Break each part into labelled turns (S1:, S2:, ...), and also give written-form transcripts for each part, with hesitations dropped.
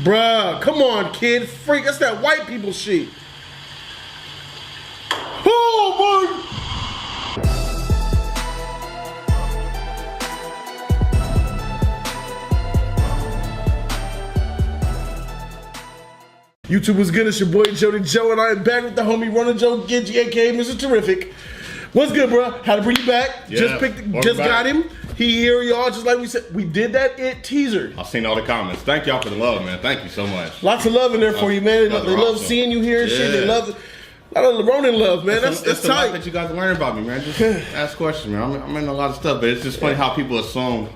S1: Bruh, come on, kid. Freak, that's that white people shit. Oh, boy. YouTube was good. It's your boy Jody Joe, and I am back with the homie Runner Joe Genji, aka Mr. Terrific. What's good, bro? How to bring you back?
S2: Yeah,
S1: just got him. He here, y'all. Just like we said, we did that teaser.
S2: I've seen all the comments. Thank y'all for the love, man. Thank you so much.
S1: Lots of love in there for you, man. They love seeing you here and shit. They love a lot of Ronin love, man. That's
S2: a
S1: tight.
S2: lot that you guys learn about me, man. Just ask questions, man. I'm in a lot of stuff, but it's just funny how people assume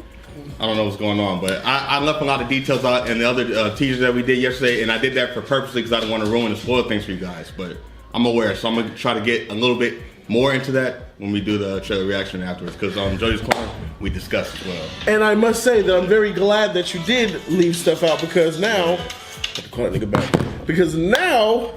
S2: I don't know what's going on. But I left a lot of details out in the other teasers that we did yesterday, and I did that for purposely because I don't want to ruin and spoil things for you guys. But I'm aware, so I'm gonna try to get a little bit more into that when we do the trailer reaction afterwards, because on Jody's Corner, we discussed as well.
S1: And I must say that I'm very glad that you did leave stuff out, because now, call that nigga back. Because now,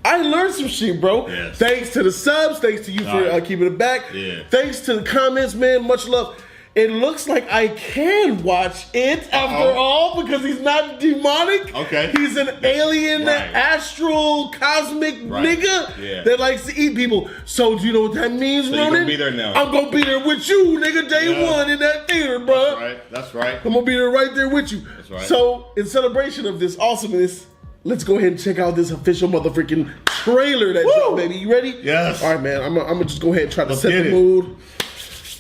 S1: I learned some shit, bro.
S2: Yes.
S1: Thanks to the subs, thanks to you for keeping it back.
S2: Yeah.
S1: Thanks to the comments, man, much love. It looks like I can watch it after all, because he's not demonic.
S2: Okay.
S1: He's an alien, astral, cosmic nigga that likes to eat people. So do you know what that means,
S2: so
S1: Ronin?
S2: you're gonna be there now.
S1: I'm gonna be there with you, nigga, day one in that theater, bro.
S2: That's right. That's right.
S1: I'm gonna be there right there with you.
S2: That's right.
S1: So in celebration of this awesomeness, let's go ahead and check out this official motherfucking trailer that dropped, baby. You ready?
S2: Yes.
S1: All right, man. I'm gonna just go ahead and try to set the mood.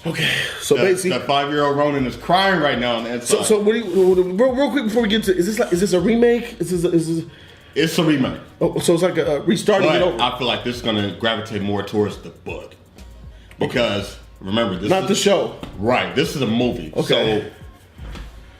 S1: Okay, so basically,
S2: that 5-year-old Ronin is crying right now on the inside.
S1: So what do you, real quick before we get to, is this a remake? Is this
S2: it's a remake.
S1: Oh, so it's like a restarting it over.
S2: I feel like this is gonna gravitate more towards the book, because remember, this
S1: not
S2: is
S1: the show.
S2: Right, this is a movie.
S1: Okay.
S2: So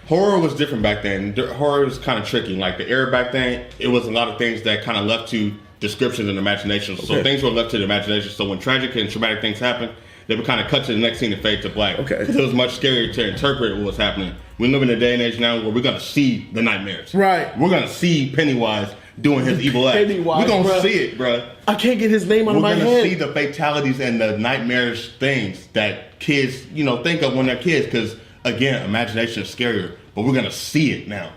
S2: horror was different back then. Horror was kind of tricky. Like the era back then, it was a lot of things that kind of left to descriptions and imagination. So things were left to the imagination. So when tragic and traumatic things happen, they would kind of cut to the next scene and fade to black.
S1: Okay.
S2: Because it was much scarier to interpret what was happening. We live in a day and age now where we're going to see the nightmares.
S1: Right.
S2: We're going to see Pennywise doing his evil act.
S1: Pennywise,
S2: we're going to see it, bro.
S1: I can't get his name out of my head.
S2: We're going to see the fatalities and the nightmarish things that kids, think of when they're kids. Because, again, imagination is scarier. But we're going to see it now.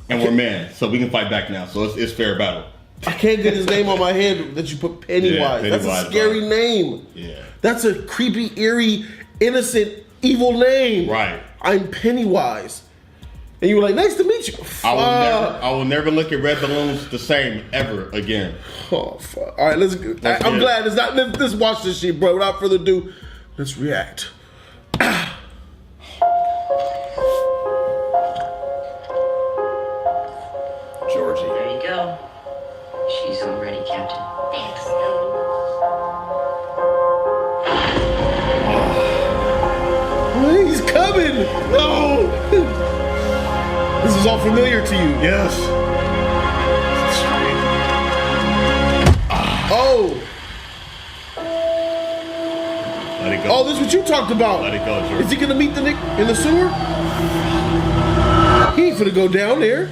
S2: And we're men, so we can fight back now. So it's fair battle.
S1: I can't get his name on my head that you put Pennywise.
S2: Yeah, Pennywise.
S1: That's a scary name.
S2: Yeah.
S1: That's a creepy, eerie, innocent, evil name.
S2: Right.
S1: I'm Pennywise. And you were like, nice to meet you.
S2: I will never look at red balloons the same ever again.
S1: Oh, fuck. All right, I'm glad it's not. Let's watch this shit, bro. Without further ado, let's react.
S3: Georgie. There you go. She's all ready, Captain. Thanks.
S1: He's coming! No! This is all familiar to you.
S2: Yes.
S1: Oh!
S2: Let it go.
S1: Oh, this is what you talked about.
S2: Let it go, George.
S1: Is he gonna meet the Nick in the sewer? He ain't finna go down there.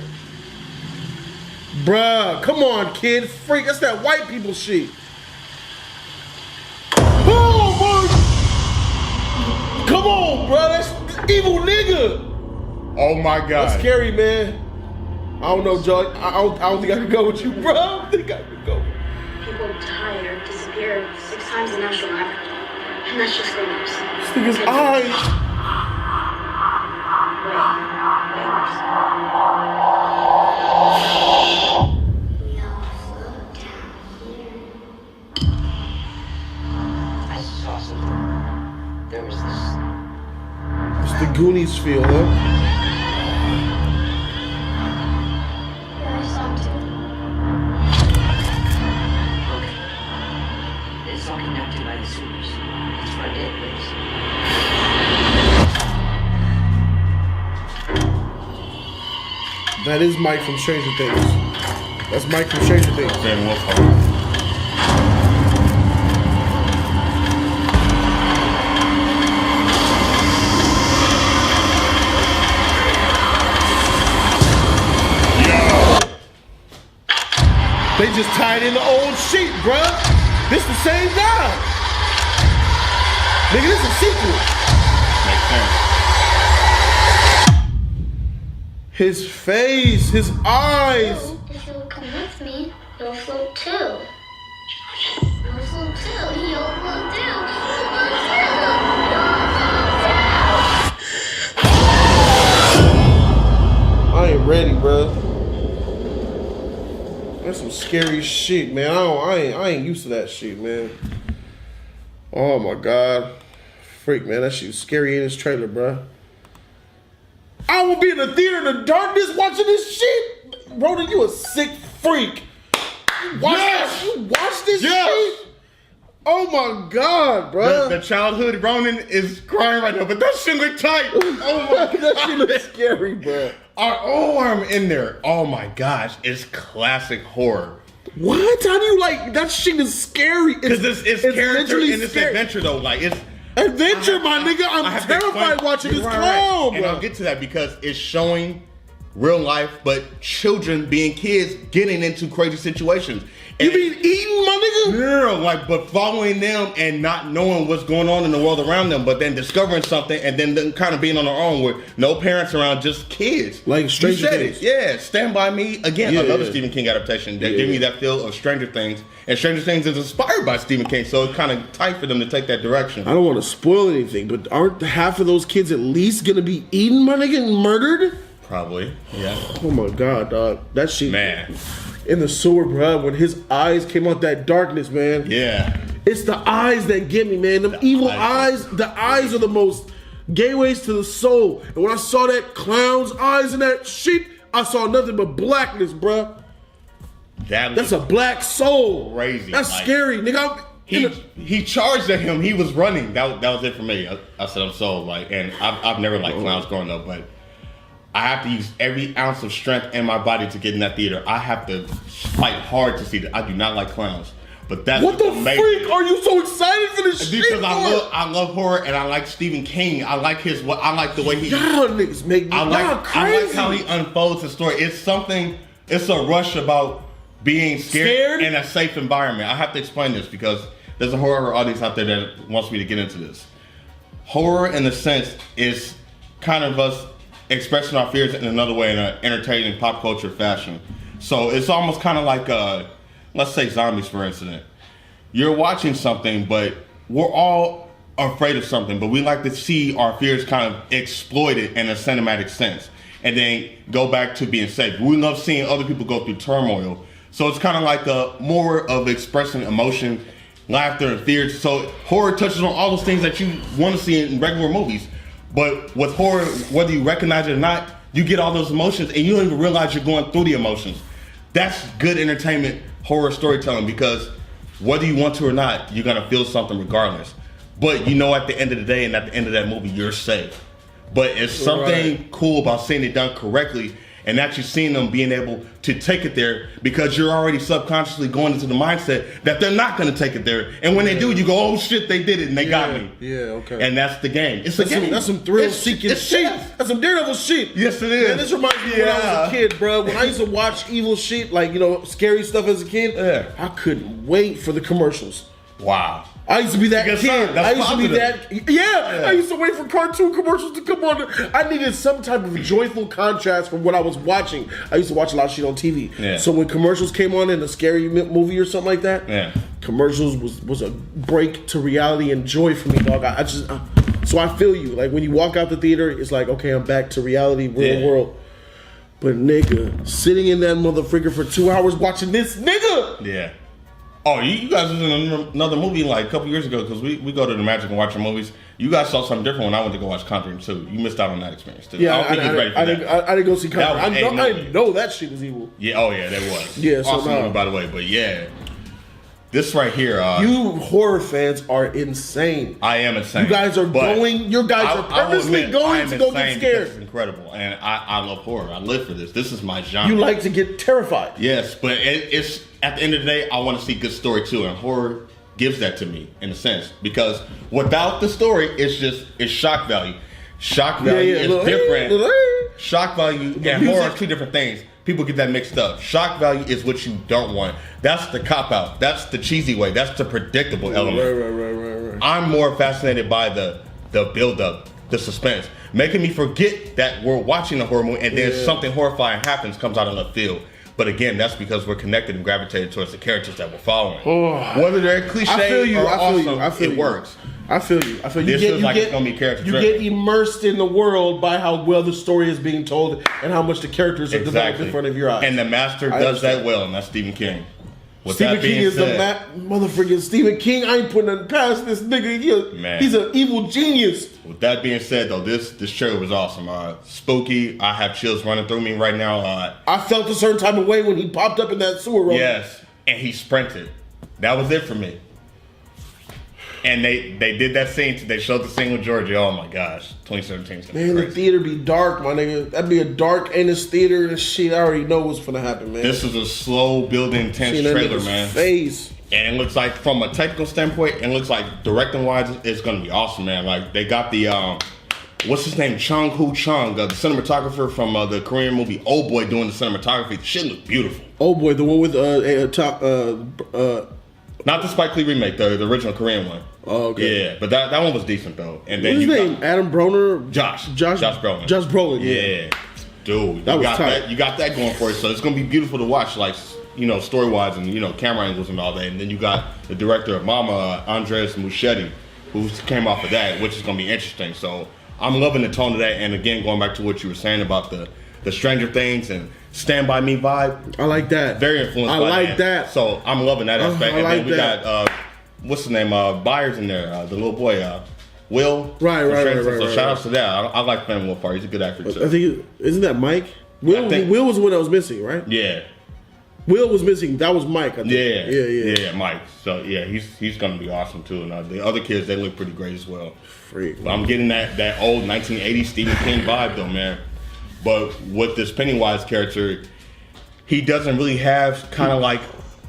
S1: Bruh, come on, kid. Freak, that's that white people shit. Oh, boy! Come on, bro. That's evil nigga.
S2: Oh my God.
S1: That's scary, man. I don't know, Joe. I don't think I can go with you, bro. I don't think I can go.
S4: People died or disappeared 6 times the national average. And that's just rumors.
S1: This nigga's eyes.
S3: I saw something. There was this.
S1: It's the Goonies feel, huh?
S4: Yeah, I saw him too.
S3: Okay. It's all connected by the sewers. It's where Ed lives.
S1: That is Mike from Stranger Things. That's Mike from Stranger Things.
S2: Sam Wolfhard.
S1: They just tied in the old sheet, bruh. This the same guy. Nigga, this is a sequel.
S2: Makes sense.
S1: His face, his eyes.
S4: So, if you'll come with me, you'll float too. You'll float too. You'll float too. You'll float too.
S1: I ain't ready, bro. That's some scary shit, man. I ain't used to that shit, man. Oh my god, freak, man. That shit's scary in this trailer, bro. I will be in the theater in the darkness watching this shit. Ronan, you a sick freak. You watch this shit? Oh my god, bro.
S2: The childhood Ronan is crying right now, but that shit look tight. Oh my god,
S1: that shit looks scary, bro.
S2: Our arm in there. Oh my gosh, it's classic horror.
S1: What? How do you like that shit is scary?
S2: Because it's character
S1: literally
S2: and it's
S1: scary.
S2: adventure though. Like it's
S1: Adventure, my nigga.
S2: I
S1: I'm
S2: have to
S1: terrified
S2: explain-
S1: watching this
S2: Right,
S1: clown,
S2: And
S1: bro.
S2: I'll get to that because it's showing real life, but children being kids getting into crazy situations.
S1: You
S2: And-
S1: mean eating, my nigga?
S2: No, like, but following them and not knowing what's going on in the world around them, but then discovering something and then them kind of being on their own with no parents around, just kids.
S1: Like Stranger
S2: You said
S1: Things.
S2: it. Yeah, Stand By Me. Again,
S1: Yeah.
S2: another Stephen King adaptation that give me that feel of Stranger Things. And Stranger Things is inspired by Stephen King, so it's kind of tight for them to take that direction.
S1: I don't want to spoil anything, but aren't half of those kids at least gonna be eaten, my nigga, and murdered?
S2: Probably, yeah.
S1: Oh my god, dog. That shit.
S2: Man,
S1: In the sewer, bro, when his eyes came out that darkness, man.
S2: yeah.
S1: It's the eyes that get me, man. Them evil
S2: eyes.
S1: eyes. The eyes are the most gateways to the soul. And when I saw that clown's eyes in that shit, I saw nothing but blackness, bro. That's a black soul.
S2: Crazy,
S1: That's
S2: like-
S1: scary, nigga.
S2: He charged at him. He was running. That was it for me. I said I'm sold. Like, and I've never liked clowns growing up, but I have to use every ounce of strength in my body to get in that theater. I have to fight hard to see that. I do not like clowns, but that's
S1: What the
S2: amazing.
S1: freak are you so excited for this shit?
S2: Because
S1: for?
S2: I love horror and I like Stephen King. I like the way he.
S1: Y'all niggas make me
S2: I
S1: crazy.
S2: like how he unfolds his story. It's a rush about being scared in a safe environment. I have to explain this because there's a horror audience out there that wants me to get into this. Horror, in a sense, is kind of us expressing our fears in another way in an entertaining pop culture fashion. So it's almost kind of like, let's say zombies, for instance. You're watching something, but we're all afraid of something, but we like to see our fears kind of exploited in a cinematic sense and then go back to being safe. We love seeing other people go through turmoil. So it's kind of like more of expressing emotion, laughter, and fears. So horror touches on all those things that you want to see in regular movies. But with horror, whether you recognize it or not, you get all those emotions and you don't even realize you're going through the emotions. That's good entertainment, horror storytelling, because whether you want to or not, you're going to feel something regardless. But you know at the end of the day and at the end of that movie, you're safe. But it's something cool about seeing it done correctly and actually seeing them being able to take it there because you're already subconsciously going into the mindset that they're not going to take it there. And when they do, you go, oh shit, they did it and they got me.
S1: Yeah, okay.
S2: And that's the game. It's a game.
S1: That's some thrill-seeking
S2: It's
S1: shit.
S2: chess.
S1: That's some Daredevil shit.
S2: Yes, it is.
S1: Man, this reminds me of when I was a kid, bro. When I used to watch evil shit, like, scary stuff as a kid,
S2: Yeah.
S1: I couldn't wait for the commercials.
S2: Wow.
S1: I used to be that
S2: Because
S1: kid.
S2: that's
S1: I used to be
S2: positive.
S1: that. Yeah, I used to wait for cartoon commercials to come on. I needed some type of joyful contrast from what I was watching. I used to watch a lot of shit on TV.
S2: Yeah.
S1: So when commercials came on in a scary movie or something like that,
S2: Yeah.
S1: commercials was a break to reality and joy for me, dog. So I feel you. Like when you walk out the theater, it's like, okay, I'm back to reality, real
S2: Yeah.
S1: world. But nigga, sitting in that motherfucker for 2 hours watching this nigga.
S2: Yeah. Oh, you guys was in another movie like a couple years ago because we go to the Magic and watch movies. You guys saw something different when I went to go watch Conjuring 2. You missed out on that experience too.
S1: Yeah,
S2: I don't think you're ready for that.
S1: I didn't go see Conjuring.
S2: That was
S1: I
S2: a movie.
S1: know that shit is evil.
S2: Yeah, oh yeah, that was.
S1: Yeah, so
S2: awesome
S1: nah.
S2: movie, by the way. But yeah, this right here,
S1: You horror fans are insane.
S2: I am insane.
S1: You guys are
S2: But
S1: going. Your guys
S2: I
S1: are
S2: will
S1: purposely
S2: admit, I
S1: going
S2: am
S1: to go
S2: insane
S1: get
S2: because
S1: scared.
S2: It's incredible, and I love horror. I live for this. This is my genre.
S1: You like to get terrified.
S2: Yes, but it's at the end of the day, I want to see good story too, and horror gives that to me in a sense because without the story, it's shock value. Shock value is different. Shock value and horror are two different things. People get that mixed up. Shock value is what you don't want. That's the cop out. That's the cheesy way. That's the predictable element.
S1: Right.
S2: I'm more fascinated by the build up, the suspense. making me forget that we're watching a horror movie and then something horrifying happens, comes out of left field. But again, that's because we're connected and gravitated towards the characters that we're following. Whether they're cliche or awesome, it works.
S1: I feel you.
S2: This feels like it's gonna be character driven.
S1: You get immersed in the world by how well the story is being told and how much the characters are developed in front of your eyes.
S2: And the master does that well, and that's Stephen King. With
S1: Stephen King is the motherfucking Stephen King. I ain't putting nothing past this nigga. He's an evil genius.
S2: With that being said, though, this trailer was awesome. Spooky. I have chills running through me right now.
S1: I felt a certain type of way when he popped up in that sewer room.
S2: Yes, and he sprinted. That was it for me. And they did that scene. They showed the scene with Georgia. Oh my gosh, 2017 is gonna be crazy.
S1: The theater be dark, my nigga. That'd be a dark anus theater and shit. I already know what's gonna happen, man.
S2: This is a slow building, intense trailer, man.
S1: Face.
S2: And it looks like, from a technical standpoint, it looks like directing wise, it's gonna be awesome, man. Like they got the what's his name, Chung Hu Chung, the cinematographer from the Korean movie Old Boy, doing the cinematography. The shit look beautiful.
S1: Old Boy, the one with
S2: not the Spike Lee remake, though, the original Korean one.
S1: Oh, okay.
S2: Yeah, but that one was decent though. And then
S1: what's his name? Adam Broner?
S2: Josh Brolin.
S1: Josh Brolin.
S2: Yeah. Dude,
S1: that was tight.
S2: You got that going for you. So it's gonna be beautiful to watch, like, you know, story wise and, you know, camera angles and all that. And then you got the director of Mama, Andres Muschietti, who came off of that, which is gonna be interesting. So I'm loving the tone of that. And again, going back to what you were saying about the Stranger Things and Stand By Me vibe.
S1: I like that.
S2: Very influenced by that.
S1: I like that.
S2: So I'm loving that aspect.
S1: I
S2: and
S1: like
S2: then we
S1: that.
S2: got what's his name? Byers in there, the little boy, Will.
S1: Right.
S2: So shout outs to that. I like playing Will Farr. He's a good actor too.
S1: I think isn't that Mike? Will was the one that was missing, right?
S2: Yeah.
S1: Will was missing. That was Mike, I think.
S2: Yeah, Mike. So yeah, he's gonna be awesome too. And the other kids, they look pretty great as well.
S1: Freak.
S2: But I'm getting that old 1980s Stephen King vibe though, man. But with this Pennywise character, he doesn't really have kind of like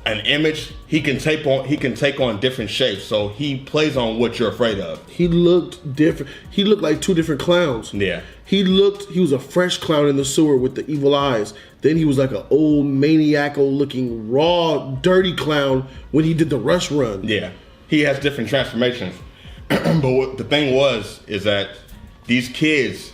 S2: an image. He can take on different shapes. So he plays on what you're afraid of.
S1: He looked different. He looked like two different clowns.
S2: Yeah.
S1: He was a fresh clown in the sewer with the evil eyes. Then he was like an old maniacal looking raw dirty clown when he did the Rush run.
S2: Yeah. He has different transformations. But what the thing is that these kids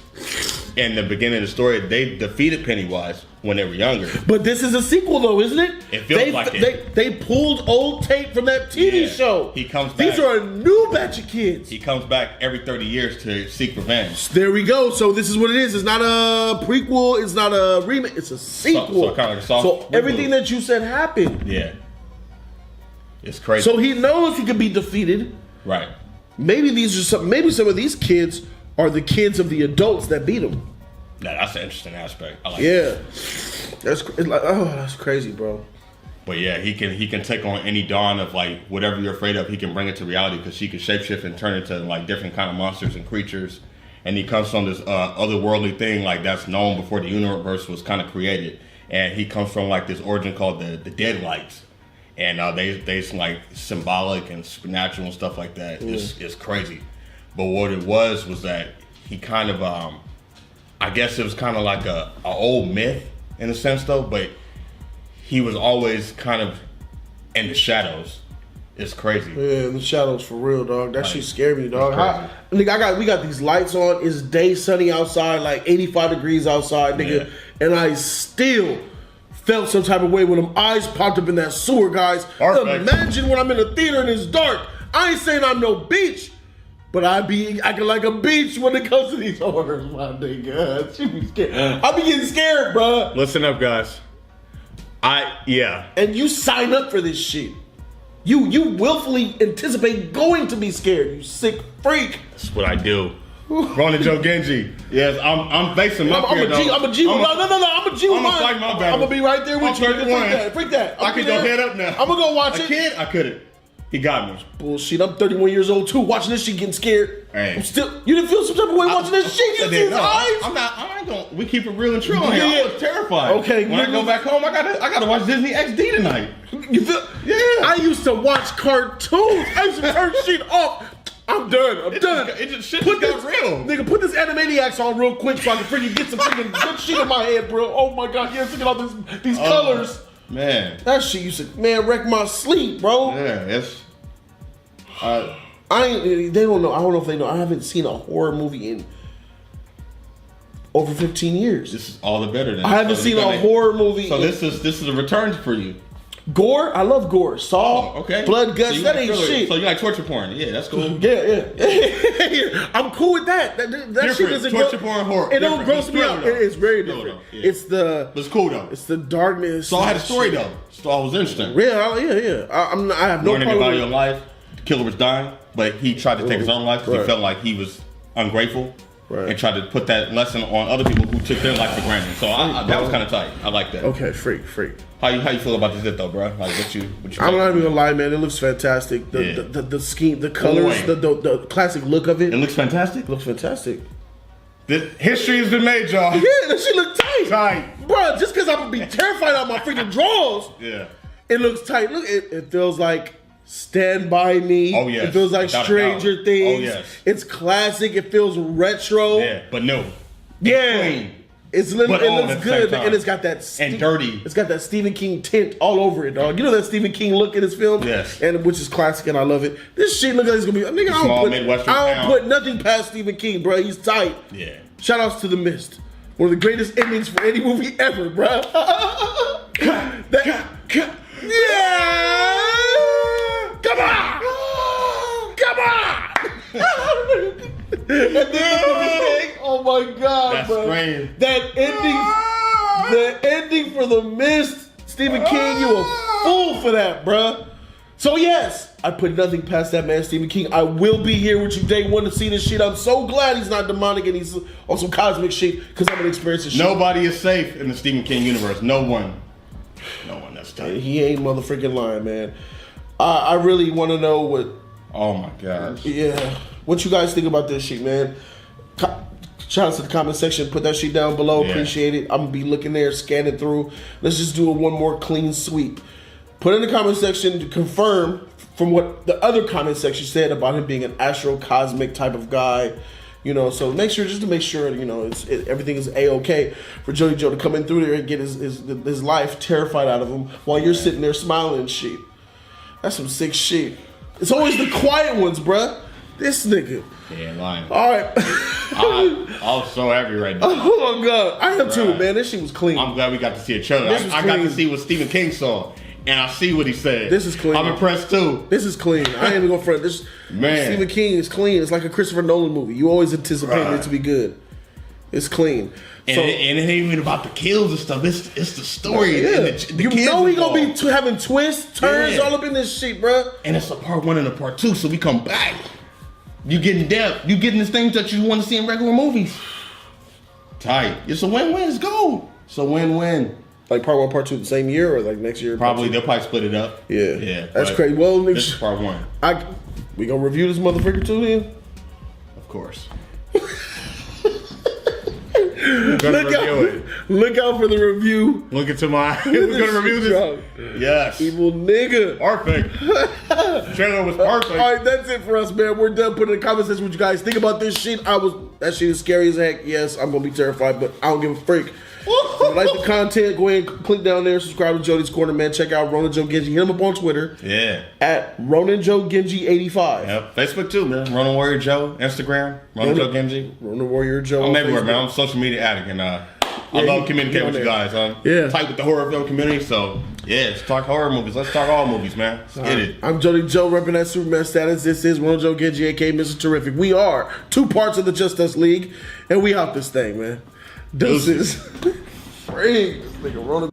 S2: in the beginning of the story, they defeated Pennywise when they were younger.
S1: But this is a sequel, though, isn't it?
S2: It feels like it.
S1: They pulled old tape from that TV show.
S2: He comes back.
S1: These are a new batch of kids.
S2: He comes back every 30 years to seek revenge.
S1: There we go. So this is what it is. It's not a prequel. It's not a remake. It's a sequel.
S2: So kind of like
S1: so everything that you said happened.
S2: Yeah. It's crazy.
S1: So he knows he can be defeated.
S2: Right.
S1: Maybe some of these kids are the kids of the adults that beat him.
S2: Nah, that's an interesting aspect. I like that.
S1: That's crazy, bro.
S2: But yeah, he can take on any dawn of like whatever you're afraid of. He can bring it to reality because he can shapeshift and turn into like different kind of monsters and creatures. And he comes from this otherworldly thing like that's known before the universe was kind of created. And he comes from like this origin called the Deadlights. And they like symbolic and supernatural and stuff like that. It's crazy. But what it was that he kind of I guess it was kind of like a old myth in a sense though, but he was always kind of in the shadows. It's crazy.
S1: Yeah, in the shadows for real, dog. That shit scared me, dog. We got these lights on. It's day sunny outside, like 85 degrees outside, nigga. Yeah. And I still felt some type of way when them eyes popped up in that sewer, guys. Imagine when I'm in a theater and it's dark. I ain't saying I'm no beach. But I be acting like a beach when it comes to these horrors, my nigga. She be scared. I be getting scared, bro.
S2: Listen up, guys.
S1: And you sign up for this shit. You willfully anticipate going to be scared. You sick freak.
S2: That's what I do. Ronan Joe Genji. Yes, I'm facing my fear.
S1: I'm a G. No. I'm a G with mine.
S2: Fight my battle.
S1: I'm gonna be right there with you.
S2: 31.
S1: Freak that.
S2: I can go head up now.
S1: I'm gonna go watch it.
S2: A kid, I couldn't. He got me.
S1: Bullshit. I'm 31 years old too. Watching this shit, getting scared.
S2: Hey.
S1: I'm still. You didn't feel some type of way watching this shit. You see his eyes.
S2: I ain't gonna. We keep it real and true on here. I was terrified.
S1: Okay.
S2: When I go back home, I gotta watch Disney XD tonight.
S1: You feel?
S2: Yeah.
S1: I used to watch cartoons. I used to turn shit off. I'm done.
S2: Shit got real.
S1: Nigga, put this Animaniacs on real quick so I can freaking get some freaking good shit in my head, bro. Oh my god, yeah, look at all these colors.
S2: Man.
S1: That shit used to, wreck my sleep, bro.
S2: Yeah, it's...
S1: they don't know. I don't know if they know. I haven't seen a horror movie in over 15 years.
S2: This is all the better. Then
S1: I haven't
S2: So
S1: seen
S2: you're
S1: a
S2: gonna-
S1: horror movie.
S2: So this is a return for you.
S1: Gore, I love gore. Saw,
S2: Okay.
S1: blood, guts,
S2: So you
S1: that
S2: like
S1: ain't
S2: thriller-
S1: shit.
S2: So you like torture porn? Yeah, that's cool.
S1: Yeah. I'm cool with that. That shit
S2: Different.
S1: doesn't
S2: Torture porn, horror.
S1: It don't
S2: Different.
S1: gross
S2: It's
S1: me out.
S2: thriller, though.
S1: It's very
S2: Thriller,
S1: different.
S2: though. Yeah.
S1: But
S2: it's cool though.
S1: It's the darkness.
S2: Saw had a story
S1: shit.
S2: though. Saw was interesting.
S1: Yeah. I have no
S2: Learning
S1: problem
S2: about
S1: with
S2: your life. The killer was dying, but he tried to take his own life because
S1: Right.
S2: he felt like he was ungrateful.
S1: Right.
S2: And tried to put that lesson on other people who took their life for granted. So that was kind of tight. I like that.
S1: Okay, freak.
S2: How you feel about this though, bro? Like what you
S1: I'm
S2: think?
S1: not even gonna lie, man. It looks fantastic.
S2: Yeah.
S1: The scheme, the colors,
S2: Boy.
S1: the classic look of it.
S2: It looks fantastic.
S1: looks fantastic.
S2: The history has been made, y'all.
S1: Yeah, that shit look tight.
S2: Tight.
S1: Bro, just because I'm gonna be terrified of my freaking drawers,
S2: Yeah.
S1: it looks tight. Look, it feels like Stand By Me.
S2: Oh, yes.
S1: It feels like
S2: Without a
S1: Stranger
S2: doubt.
S1: Things.
S2: Oh, yes.
S1: It's classic. It feels retro.
S2: Yeah, but no.
S1: Yeah.
S2: Clean.
S1: It
S2: But on
S1: looks
S2: at the
S1: good,
S2: same time.
S1: and it's got that
S2: And dirty.
S1: It's got that Stephen King tint all over it, dog. You know that Stephen King look in his film,
S2: Yes.
S1: and which is classic, and I love it. This shit look like it's gonna be. Nigga,
S2: Small Midwestern
S1: I don't
S2: town.
S1: put nothing past Stephen King, bro. He's tight.
S2: Yeah.
S1: Shout outs to The Mist, one of the greatest endings for any movie ever, bro. Yeah, come on, come on. And then oh my god,
S2: That's
S1: bro.
S2: great.
S1: That ending, the ending for The Mist, Stephen King, you a fool for that, bruh. So yes, I put nothing past that man, Stephen King. I will be here with you day one to see this shit. I'm so glad he's not demonic and he's on some cosmic shit because I'm gonna experience this shit.
S2: Nobody is safe in the Stephen King universe. No one. That's tight.
S1: He ain't motherfucking lying, man. I really want to know what.
S2: Oh my gosh.
S1: Yeah, what you guys think about this shit, man? Shout out to the comment section. Put that shit down below.
S2: Yeah.
S1: Appreciate it. I'm gonna be looking there, scanning through. Let's just do one more clean sweep. Put in the comment section to confirm from what the other comment section said about him being an astro cosmic type of guy. You know, so make sure, just to make sure, you know, everything is A-okay for Jody Joe to come in through there and get his life terrified out of him while you're sitting there smiling and shit. That's some sick shit. It's always the quiet ones, bruh. This nigga.
S2: Yeah, lying.
S1: All right.
S2: I'm so happy right now.
S1: Oh my god, I am too,
S2: Right.
S1: man. This shit was clean.
S2: I'm glad we got to see a trailer.
S1: This was
S2: I got
S1: clean.
S2: to see what Stephen King saw, and I see what he said.
S1: This is clean.
S2: I'm impressed too.
S1: This is clean. I ain't even gonna front. This
S2: Man.
S1: Stephen King is clean. It's like a Christopher Nolan movie. You always anticipate
S2: Right.
S1: it to be good. It's clean.
S2: And,
S1: So
S2: it ain't even about the kills and stuff. It's the story.
S1: yeah,
S2: And the
S1: you
S2: kids
S1: know he gonna be
S2: involved.
S1: having twists, turns,
S2: Yeah.
S1: all up in this shit, bruh.
S2: And it's a part 1 and a part 2, so we come back. You getting depth. You getting the things that you want to see in regular movies. Tight. It's a win-win. It's gold. It's a win-win.
S1: Like part one, part two, the same year, or like next year? part
S2: Probably
S1: two?
S2: they'll probably split it up.
S1: Yeah,
S2: Yeah.
S1: that's
S2: but
S1: crazy. Well,
S2: This is part 1,
S1: we gonna review this motherfucker too, then.
S2: of course.
S1: Look out for the review.
S2: Look into my. We're gonna review this. Yes.
S1: Evil nigga.
S2: Perfect. Trailer was perfect.
S1: All right, that's it for us, man. We're done. Put in the comment section what you guys think about this shit. That shit is scary as heck. Yes, I'm gonna be terrified, but I don't give a freak. If you like the content, go ahead and click down there, subscribe to Jody's Corner, man. Check out Ronan Joe Genji. Hit him up on Twitter
S2: Yeah.
S1: at Ronan Joe Genji 85.
S2: Yep. Facebook too, man. Ronan Warrior Joe. Instagram. Ronan Joe Genji.
S1: Ronan Warrior Joe.
S2: I'm
S1: on
S2: everywhere,
S1: Facebook.
S2: man. I'm a social media addict, and I
S1: Yeah,
S2: love
S1: you
S2: communicating
S1: on
S2: with you
S1: there.
S2: guys.
S1: Yeah.
S2: Tight with the horror film community. So yeah, let's talk horror movies. Let's talk all movies, man. Let's get it.
S1: I'm Jody Joe, repping that Superman status. This is Ronan Joe Genji, aka Mr. Terrific. We are 2 parts of the Just Us League, and we out this thing, man. Deuces. Freak. This nigga Ronan.